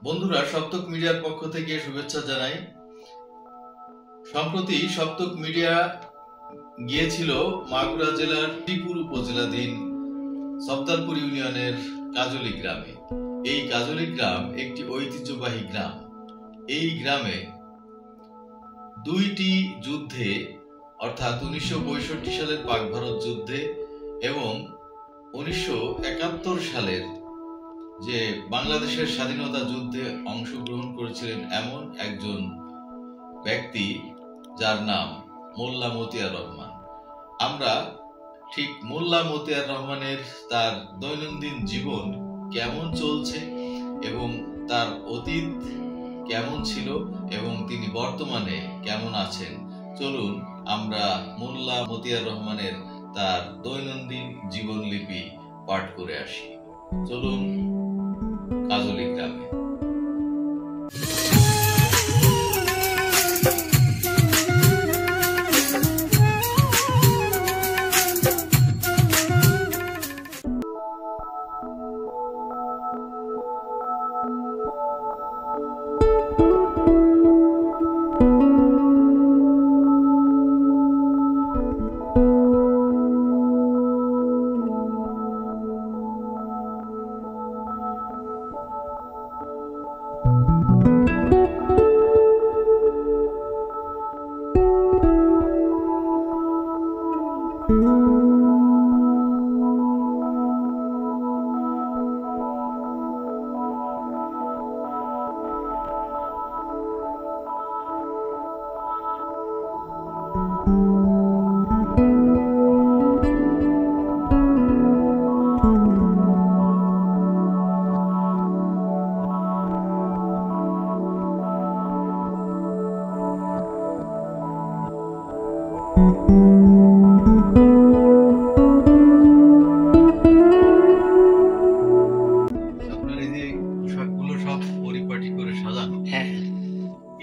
বন্ধুরা, সপ্তক মিডিয়ার পক্ষ থেকে শুভেচ্ছা জানাই। সম্প্রতি সপ্তক মিডিয়া গিয়েছিল মাগুরা জেলার শ্রীপুর উপজেলাধীন সফদারপুর ইউনিয়নের কাজলি গ্রামে। এই কাজলি গ্রাম একটি ঐতিহ্যবাহী গ্রাম। এই গ্রামে দুইটি যুদ্ধে, অর্থাৎ 1965 সালের পাক ভারত যুদ্ধে এবং 1971 সালের যে বাংলাদেশের স্বাধীনতা যুদ্ধে অংশগ্রহণ করেছিলেন এমন একজন ব্যক্তি যার নাম মোল্লা মতিয়ার রহমান। আমরা ঠিক মোল্লা মতিয়ার রহমানের তার দৈনন্দিন জীবন কেমন চলছে এবং তার অতীত কেমন ছিল এবং তিনি বর্তমানে কেমন আছেন, চলুন আমরা মোল্লা মতিয়ার রহমানের তার দৈনন্দিন জীবনলিপি পাঠ করে আসি। চলুন কাজলি গ্রামে।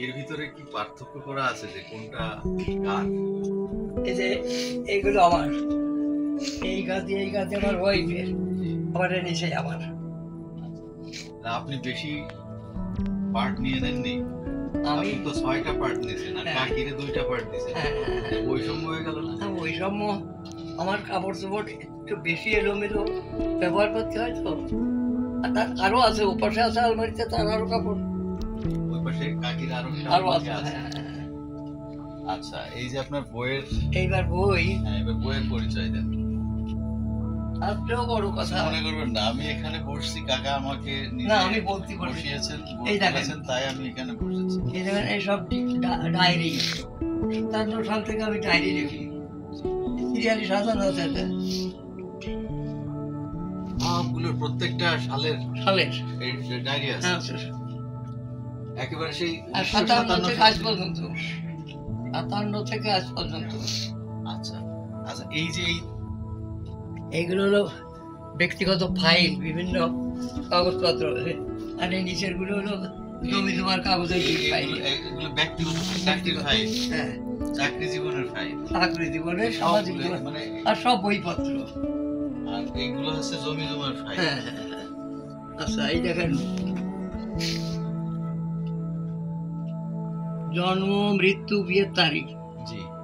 এর ভিতরে কি পার্থক্য করা আছে যে কোনটা কার? এই যে এইগুলো আমার, এই গাছ আমার ওয়াইফের, আমার নিচে আমার। আপনি বেশি পার্ট নিয়ে নেননি? আমি তো 6টা পার্ট নিয়েছেন আর কাকিরে 2টা পার্ট দিয়েছেন। বৈষম্য হয়ে গেল না? বৈষম্য, আমার কাপড় চোপড় একটু বেশি এলোমেলো ব্যবহার করতে হয় তো। আরো আছে, ওপাশে আছে আলমারিতে, তার আরো কাপড়। আচ্ছা, এই যে আপনার বইয়ের, এইবার বই, এবার বইয়ের পরিচয় দেন। আপনিও বড় কথা মনে করবেন না, আমি এখানে বসছি, কাকা আমাকে আমি বলতে বসিয়েছেন, বলেছেন, তাই আমি এখানে বসেছি। এই দেখেন, এই সব ডায়েরি, 57 সাল থেকে আমি ডায়েরি লিখি, সিরিয়ালি সাজানো আছে। সবগুলোর প্রত্যেকটা সালের ডায়েরি আছে একেবারে সেই 57 থেকে আজ পর্যন্ত, 57 থেকে আজ পর্যন্ত। আচ্ছা আচ্ছা, এই যে এইগুলো হলো ব্যক্তিগত ফাইল, বিভিন্ন কাগজপত্র, আর এই নিচের গুলো হলো জমি জমার কাগজের ফাইল। এগুলো ব্যক্তিগত ফাইল, হ্যাঁ, চাকরি জীবনের ফাইল, চাকরি জীবনের, সামাজিক জীবন, মানে আর সব বইপত্র। আর এইগুলো হচ্ছে জমি জমার ফাইল। হ্যাঁ। আচ্ছা, এই দেখেন, জন্ম, মৃত্যু, বিয়ের তারিখ,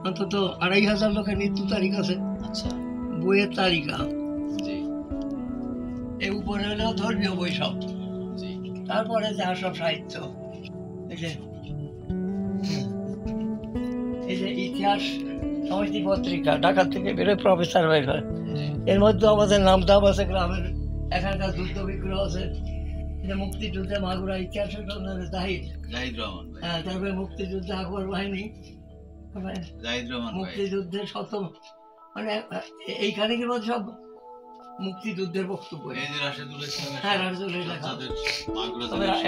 অন্তত 2500 লোকের মৃত্যু তারিখ আছে। আচ্ছা, বইয়ের তালিকা, এই উপরে হলো ধর্মীয় বই সব, তারপরে যা সব সাহিত্য। এই যে ইতিহাস সমিতি পত্রিকা, ঢাকা থেকে বেরোয়, প্রফেসর বের হয়। এর মধ্যে আমাদের নামধাম আছে, গ্রামের এখানকার যুদ্ধ বিগ্রহ আছে। মুক্তিযুদ্ধে মাগুরা ইতিহাসের জাহিদ রহমান, হ্যাঁ, তারপরে মুক্তিযুদ্ধে আকবর বাহিনী, মুক্তিযুদ্ধের শত, মানে এইখানে কি বলছে সব মুক্তিযুদ্ধের বক্তব্য। হ্যাঁ, রাশেদুল ইসলাম।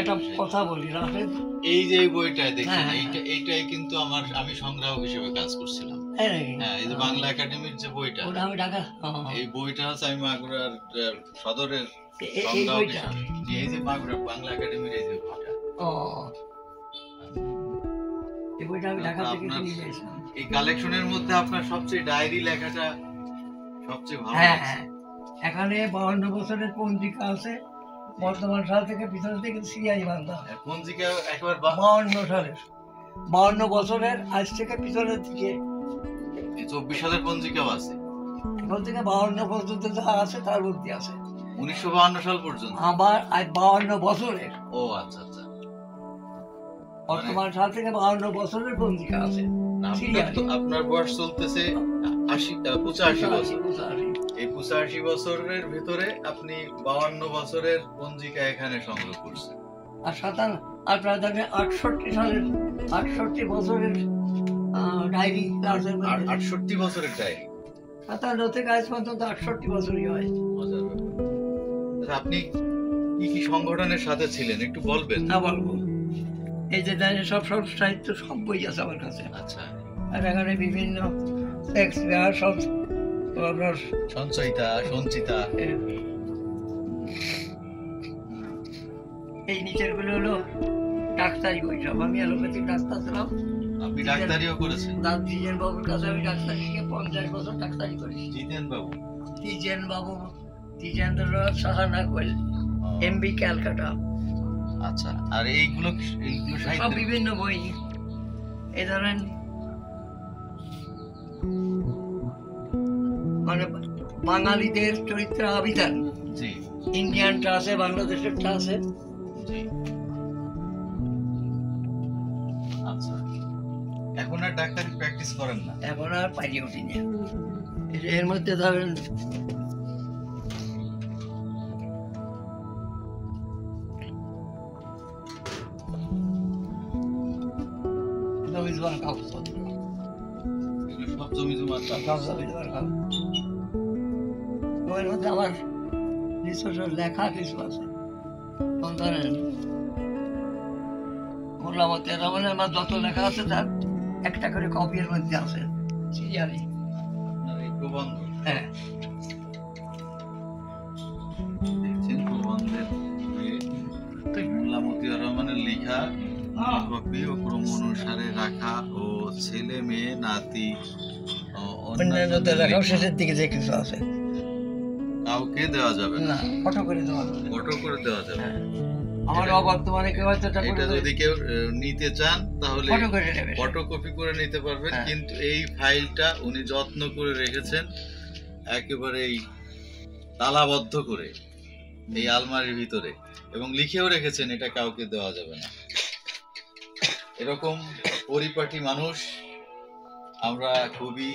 একটা কথা বলি, রাশেদ, এই যে বইটা দেখেন, এইটাই কিন্তু আমি সংগ্রাহক হিসেবে কাজ করছিলাম। হ্যাঁ, এই যে বাংলা একাডেমির যে বইটা, আমি ঢাকা, এই বইটা হচ্ছে আমি মাগুরার সদরের এই যে মাগুরা বাংলা একাডেমির এই যে বইটা, এই বইটা আমি ঢাকা থেকে নিয়ে এসেছিলাম। এই কালেকশনের মধ্যে আপনার সবচেয়ে ডায়েরি লেখাটা সবচেয়ে ভালো। হ্যাঁ, এখানে 52 বছরের পঞ্জিকা আছে, বর্তমান সাল থেকে পিছন থেকে সিআই বান্ধা পঞ্জিকা একবার 52 সালের 52 বছরের আজ থেকে পিছনের দিকে 24 সালের পঞ্জিকাও আছে, এখন থেকে 52 পর্যন্ত যা আছে তার মধ্যে আছে 1952 সাল পর্যন্ত। আবার আজ 52 বছরের, ও আচ্ছা আচ্ছা। বর্তমান সাল থেকে 52 বছরের পঞ্জিকা আছে। আপনার বয়স চলতেছে 85 বছর। এই 85 বছরের ভিতরে আপনি 52 বছরের পঞ্জিকা এখানে সংগ্রহ করছেন। আর 68 সালের 68 বছরের ডায়েরি ক্লাসের 68 বছরের ডায়েরি 57 থেকে আজ পর্যন্ত 68 বছরই হয়। মজার ব্যাপার। আচ্ছা, আপনি কি কি সংগঠনের সাথে ছিলেন একটু বলবেন? না বলবো, এই যে সব সাহিত্য সব বই আছে আমার কাছে। আচ্ছা, আর এখানে বিভিন্ন সব আপনার সঞ্চিতা এই নিচের গুলো হলো ডাক্তারি বই সব। আমি অ্যালোপ্যাথিক ডাক্তার ছিলাম। আপনি ডাক্তারিও করেছেন? জিতেন বাবুর কাছে আমি ডাক্তারি শিখে 50 বছর ডাক্তারি করেছি। জিতেন বাবু দ্বিজেন্দ্রনাথ সাহা কোয়েল, এমবি ক্যালকাটা। আচ্ছা, আর এইগুলো সব বিভিন্ন বই। এই ধরেন মানে বাঙালিদের চরিত্র অভিধান, ইন্ডিয়ানটা আছে, বাংলাদেশেরটা আছে। আচ্ছা, এখন আর ডাক্তারি প্র্যাকটিস করেন না? এখন আর পাইয়ে উঠি না। এর মধ্যে ধরেন জমিজমার কাগজপত্র, সব জমিজমার ওর মধ্যে আমার নিজস্ব লেখা কিছু আছে। ধরেন মোল্লামতি রহমানের আমার যত লেখা আছে তার একটা করে কপির মধ্যে আছে সিরিয়ালি। হ্যাঁ, মোল্লামতি রহমানের লেখা কপি ও ক্রম অনুসারে রাখা ও ছেলে মেয়ে নাতি অন্যান্যদের লেখাও শেষের দিকে যে কিছু আছে কাউকে দেওয়া যাবে না, ফটো করে দেওয়া যাবে। ফটো করে দেওয়া যাবে। আমার অবর্তমানে কেউ হয়তো এটা যদি কেউ নিতে চান তাহলে ফটো করে নেবে, ফটোকপি করে নিতে পারবেন। কিন্তু এই ফাইলটা উনি যত্ন করে রেখেছেন একেবারেই তালাবদ্ধ করে এই আলমারির ভিতরে, এবং লিখেও রেখেছেন এটা কাউকে দেওয়া যাবে না। এরকম পরিপাটি মানুষ আমরা খুবই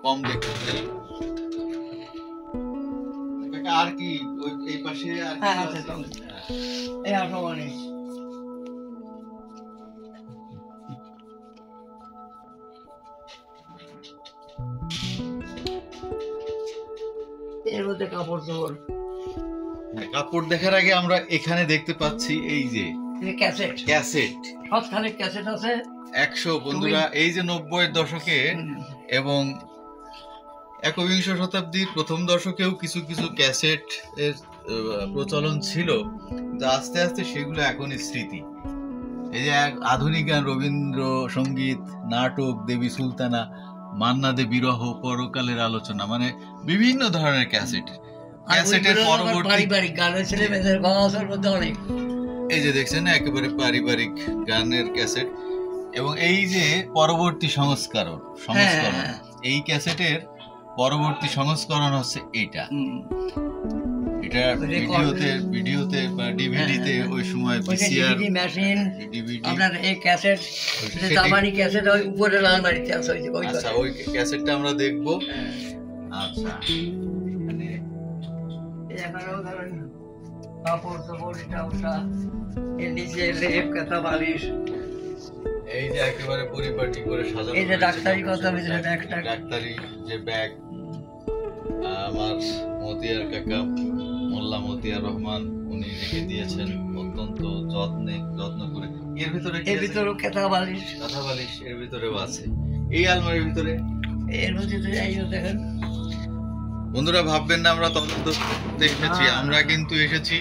কম দেখতে পাই। আর কি এই পাশে আর কি আছে? এই আটমানি এর মধ্যে কাপড় চোপড়। কাপড় দেখার আগে আমরা এখানে দেখতে পাচ্ছি এই যে ক্যাসেট সবখানে ক্যাসেট আছে 100। বন্ধুরা, এই যে 90-এর দশকে এবং একবিংশ শতাব্দীর প্রথম দশকেও কিছু কিছু ক্যাসেট এর প্রচলন ছিল, কিন্তু আস্তে আস্তে সেগুলো এখনই স্মৃতি। এই যে আধুনিক গান, রবীন্দ্র সঙ্গীত, নাটক, দেবী সুলতানা, মান্না দে বিরহ, পরকালের আলোচনা, মানে বিভিন্ন ধরনের ক্যাসেটের পরবর্তী এই যে দেখছেন একেবারে পারিবারিক গানের ক্যাসেট, এবং এই যে পরবর্তী সংস্করণ এই ক্যাসেটের পরবর্তী সংস্করণ হচ্ছে এটা ভিডিওতে বা ডিভিডিতে ওই সময় ভিসিআর মেশিন আপনার এই ক্যাসেট জাপানি ক্যাসেট ওই উপরে আলমারিতে আছে। আচ্ছা, ওই ক্যাসেটটা আমরা দেখব। আচ্ছা, মানে এখানেও ধরেন কাপড় চোপড়, এটা ওটা, এর নিচে লেপ, কাঁথা, বালিশ, এই যে একেবারে পরিপাটি করে সাজানো। এই যে ডাক্তারি কথা বুঝলেন, ডাক্তারি যে ব্যাগ আমার মতিয়ার কাকা মোল্লা মতিয়ার রহমান উনি রেখে দিয়েছেন অত্যন্ত যত্ন করে। এর ভিতরে কাঁথা বালিশ এর ভিতরেও আছে। এই আলমারির ভিতরে এর মধ্যে দেখেন। বন্ধুরা, ভাববেন না আমরা তদন্ত করতে এসেছি, আমরা কিন্তু এসেছি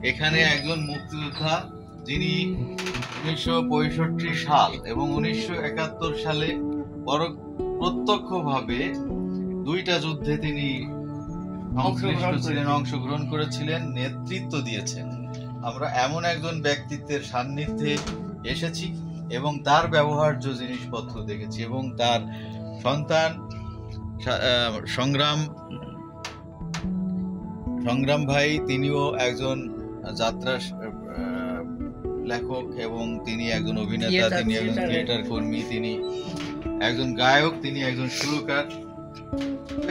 এখানে একজন মুক্তিযোদ্ধা যিনি 1965 সাল এবং 1971 সালে প্রত্যক্ষভাবে দুইটা যুদ্ধে তিনি সংশ্লিষ্ট ছিলেন, অংশগ্রহণ করেছিলেন, নেতৃত্ব দিয়েছেন। আমরা এমন একজন ব্যক্তিত্বের সান্নিধ্যে এসেছি এবং তার ব্যবহার্য জিনিসপত্র দেখেছি, এবং তার সন্তান সংগ্রাম ভাই, তিনিও একজন যাত্রা লেখক এবং তিনি একজন অভিনেতা, তিনি একজন থিয়েটার কর্মী, তিনি একজন গায়ক, তিনি একজন সুরকার।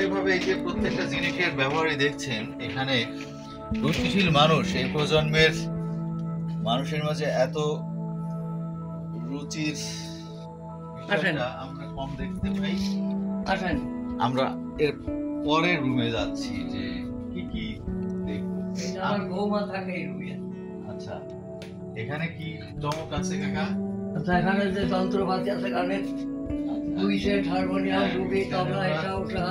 এইভাবে এই যে প্রত্যেকটা জিনিসের ব্যবহারই দেখছেন এখানে, রুচিশীল মানুষ, এই প্রজন্মের মানুষের মাঝে এত রুচির বিষয়টা আমরা কম দেখতে পাই। আমরা এর পরের রুমে যাচ্ছি যে কি কি দেখবো। আমার বৌমা থাকে এই রুমে। আচ্ছা, এখানে কি চমক আছে কাকা? আচ্ছা, এখানে যে যন্ত্রপাতি আছে, গানের 2 সেট হারমোনিয়াম, ডুবি, তবলা, এটা ওটা।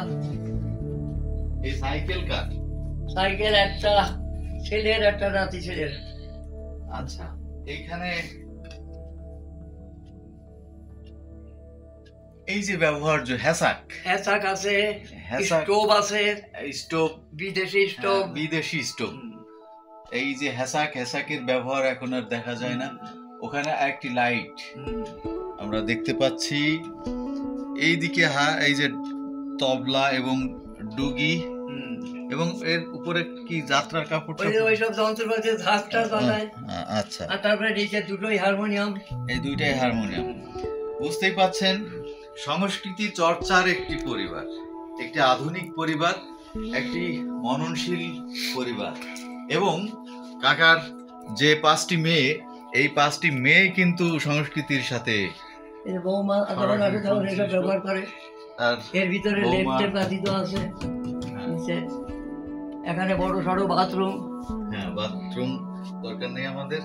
এই সাইকেল কার? সাইকেল একটা ছেলের, একটা নাতি ছেলের। আচ্ছা, এইখানে এই যে ব্যবহার্য হ্যাসাক আছে, স্টোভ আছে, স্টোভ, বিদেশি স্টোভ। এই যে হ্যাসাকের ব্যবহার এখন আর দেখা যায় না। ওখানে একটি লাইট আমরা দেখতে পাচ্ছি। এইদিকে এই যে তবলা এবং ডুগি, এবং এর উপরে কি যাত্রার কাপড়, ওইসব যন্ত্রপাতি ধাপটা চালায়। আচ্ছা, আর তারপরে নিচে দুটোই হারমোনিয়াম। এই দুইটাই হারমোনিয়াম। বুঝতেই পাচ্ছেন, সংস্কৃতি চর্চার একটি পরিবার, একটি আধুনিক পরিবার, একটি মননশীল পরিবার। এবং কাকার যে 5টি মেয়ে, এই 5টি মেয়ে কিন্তু সংস্কৃতির সাথে বৌমা এসব ব্যবহার করে। এর ভিতরে লেপটেপ কাঁথিত আছে। এখানে বড় সড়ো বাথরুম। হ্যাঁ, বাথরুম দরকার নেই আমাদের।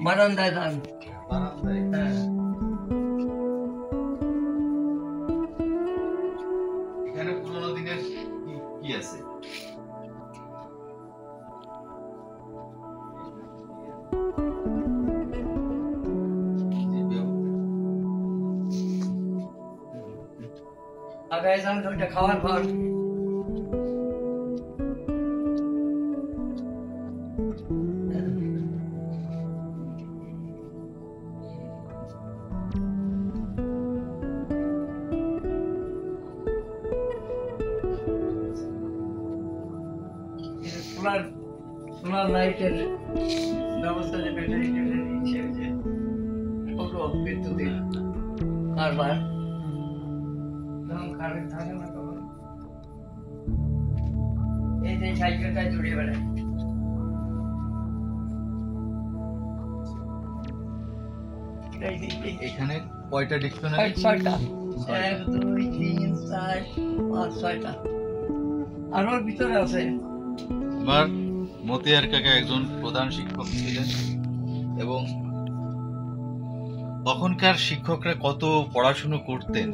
বারান্দায় দান। হ্যাঁ, এখানে পুরোনো দিনের কি আছে? আগায় যান, ওইটা খাওয়ার ঘর। সোলার লাইটের ব্যবস্থা, যে ব্যাটারি বিদ্যুতের কারবার। কারেন্ট থাকে না তখন এই যে সাইকেলটা জুড়ে বেড়ায়। এখানে কয়টা ডিকশনারি? 6টা। 1 2 3 4 5 6টা। আরো ভিতরে আছে। আমার মতিয়ার কাকা একজন প্রধান শিক্ষক ছিলেন, এবং তখনকার শিক্ষকরা কত পড়াশুনো করতেন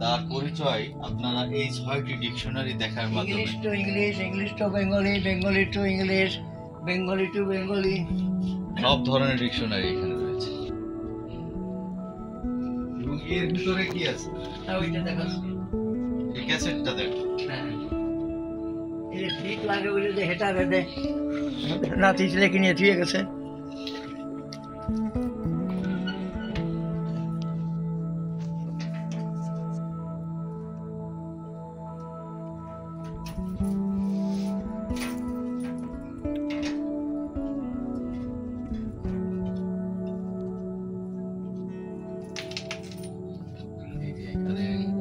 তার পরিচয় আপনারা এই 6টি ডিকশনারি দেখার মাধ্যমে। English to English, English to Bengali, Bengali to English, Bengali to Bengali, সব ধরনের ডিকশনারি এখানে রয়েছে। এর ভিতরে কি আছে? ওইটা দেখাচ্ছি, এই ক্যাসেটটা দেখো। হ্যাঁ, এই ঠিক লাগে বলে যে হেটা রেডে নাতি ছেলে কিনে দিয়ে গেছে।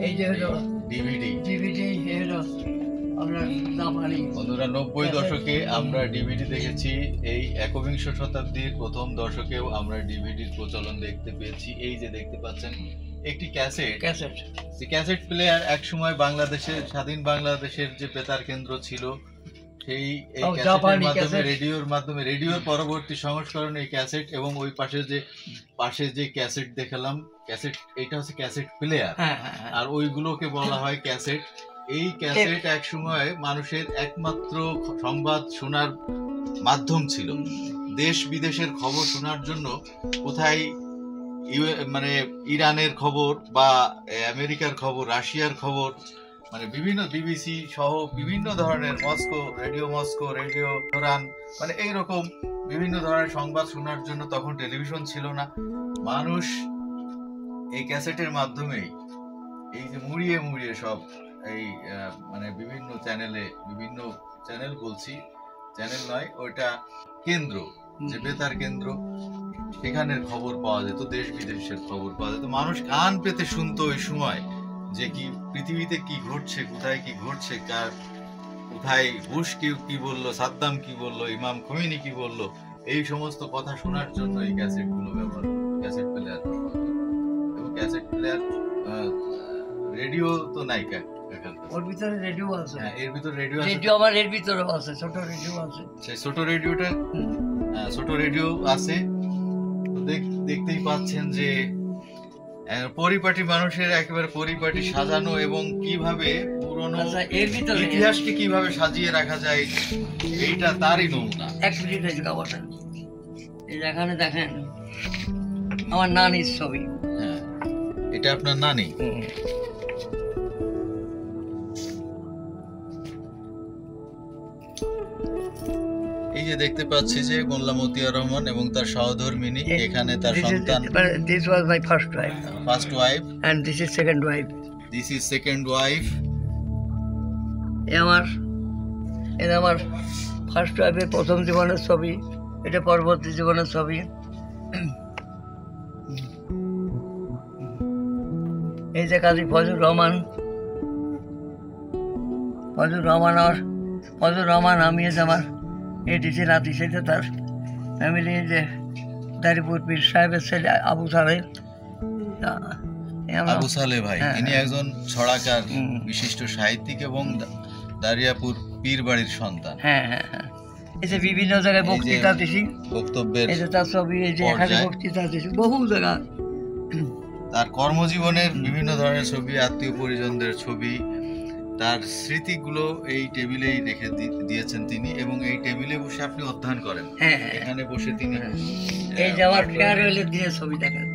এই যে হলো ডিভিডি হলো আমরা জাপানি। বন্ধুরা, 90 দশকে আমরা ডিভিডি দেখেছি, এই একবিংশ শতাব্দীর প্রথম দশকেও আমরা ডিভিডির প্রচলন দেখতে পেয়েছি। এই যে দেখতে পাচ্ছেন একটি ক্যাসেট প্লেয়ার। এক সময় বাংলাদেশের, স্বাধীন বাংলাদেশের যে বেতার কেন্দ্র ছিল, সেই এই ক্যাসেটের মাধ্যমে, রেডিওর পরবর্তী সংস্করণ এই ক্যাসেট, এবং ওই পাশে যে ক্যাসেট দেখালাম, ক্যাসেট, এটা হচ্ছে ক্যাসেট প্লেয়ার, আর ওইগুলোকে বলা হয় ক্যাসেট। এই ক্যাসেট এক সময় মানুষের একমাত্র সংবাদ শোনার মাধ্যম ছিল। দেশ বিদেশের খবর শোনার জন্য কোথায় মানে ইরানের খবর বা আমেরিকার খবর, রাশিয়ার খবর, মানে বিভিন্ন বিবিসি সহ বিভিন্ন ধরনের মস্কো, রেডিও তোরান, মানে এইরকম বিভিন্ন ধরনের সংবাদ শোনার জন্য তখন টেলিভিশন ছিল না। মানুষ এই ক্যাসেটের মাধ্যমেই এই যে মুড়িয়ে মুড়িয়ে সব এই মানে বিভিন্ন চ্যানেল বলছি, চ্যানেল নয়, ওইটা কেন্দ্র, যে বেতার কেন্দ্র, সেখানের খবর পাওয়া যেত, দেশ বিদেশের খবর পাওয়া যেত। মানুষ কান পেতে শুনতো ওই সময় যে কি পৃথিবীতে কি ঘটছে, কোথায় কি ঘটছে, কোথায় বুশ কি বললো, সাদ্দাম কি বললো, ইমাম খোমেনি কি বললো, এই সমস্ত কথা শোনার জন্য এই ক্যাসেটগুলো ব্যবহার করতো, ক্যাসেট প্লেয়ার ব্যবহার করতো। এবং ক্যাসেট প্লেয়ার, রেডিও তো নাই ওর ভিতরে রেডিও আছে। হ্যাঁ, এর ভিতরে রেডিও আছে। রেডিও আমার এর ভিতরে আছে, ছোট রেডিও আছে। সেই ছোট রেডিওটা, ছোট রেডিও আছে। দেখতেই পাচ্ছেন যে পরিপাটি মানুষের একেবারে পরিপাটি সাজানো, এবং কিভাবে পুরনো ইতিহাসকে কিভাবে সাজিয়ে রাখা যায়, এইটা তারই নমুনা। এক মিনিট বসেন, এই এখানে দেখেন আমার নানির ছবি। হ্যাঁ, এটা আপনার নানি। এই যে দেখতে পাচ্ছি যে মোল্লা মতিয়ার রহমান এবং তার সহধর্মিনী, এখানে তার সন্তান। This was my first wife. First wife. And this is second wife. This is second wife. এটা আমার ফার্স্ট ওয়াইফের প্রথম জীবনের ছবি, এটা পরবর্তী জীবনের ছবি। এই যে কাজী ফজলুর রহমান আমি আমার এটিসি নাতি, সেটা তার ফ্যামিলি, যে দারিপুর পীর সাহেবের ছেলে আবু সালেহ ভাই, ইনি একজন ছড়াকার, বিশিষ্ট সাহিত্যিক এবং দারিয়াপুর পীর বাড়ির সন্তান। হ্যাঁ হ্যাঁ হ্যাঁ, এই যে বিভিন্ন জায়গায় বক্তৃতা দিছি, বক্তব্যের, এই যে তার ছবি, এই যে এখানে বক্তৃতা দিছি বহু জায়গা। তার কর্মজীবনের বিভিন্ন ধরনের ছবি, আত্মীয় পরিজনদের ছবি, তার স্মৃতিগুলো এই টেবিলেই রেখে দিয়েছেন তিনি, এবং এই টেবিলে বসে আপনি অধ্যয়ন করেন। এখানে বসে তিনি, এই যে আমার ফেয়ারওয়েলের দিনের ছবি দেখেন,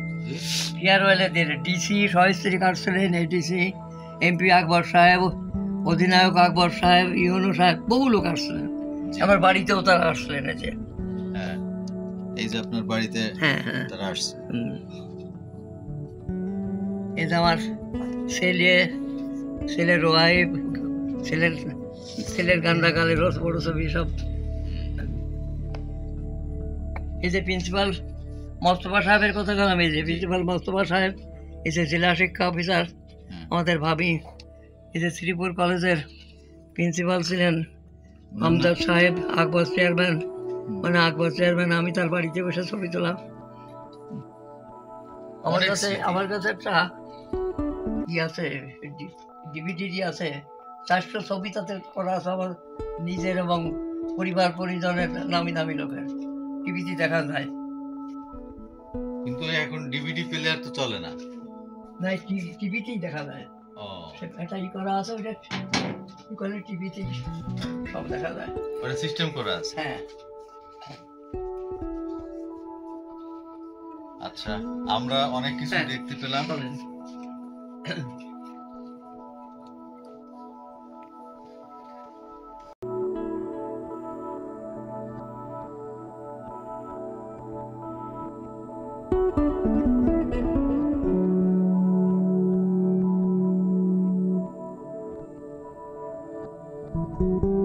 ফেয়ারওয়েলের দিনে ডিসি সহস্ত্রী কাটছিলেন, এডিসি এমপি আকবর সাহেব, অধিনায়ক আকবর সাহেব, ইউনু সাহেব, বহু লোক আসছিলেন। আমার বাড়িতেও তারা আসছিলেন। এই যে আপনার বাড়িতে তারা আসছে। এই যে আমার ছেলের ওয়াইফ, ছেলের গান্ডাকালের বড় ছবি সব। এই যে প্রিন্সিপাল মোস্তফা সাহেবের কথা বললাম, এই যে প্রিন্সিপাল মোস্তফা সাহেব, এই যে জেলা শিক্ষা অফিসার আমাদের ভাবি, এই যে শ্রীপুর কলেজের প্রিন্সিপাল ছিলেন আমজাদ সাহেব, আকবর চেয়ারম্যান, আমি তার বাড়িতে বসে ছবি তোলা। আমার কাছে একটা আছে, ডিভিডি আছে, 400 ছবি তাতে করা আছে আমার নিজের এবং পরিবার পরিজনের, নামি দামি লোকের। টিভিতে দেখা যায়, কিন্তু এখন ডিভিডি প্লেয়ার তো চলে না। টিভিতেই দেখা যায়। একটা করা আছে, ওটা টিভিতেই সব দেখা যায়, ওটা সিস্টেম করা আছে। হ্যাঁ। আচ্ছা, আমরা অনেক কিছু দেখতে পেলাম। Thank you.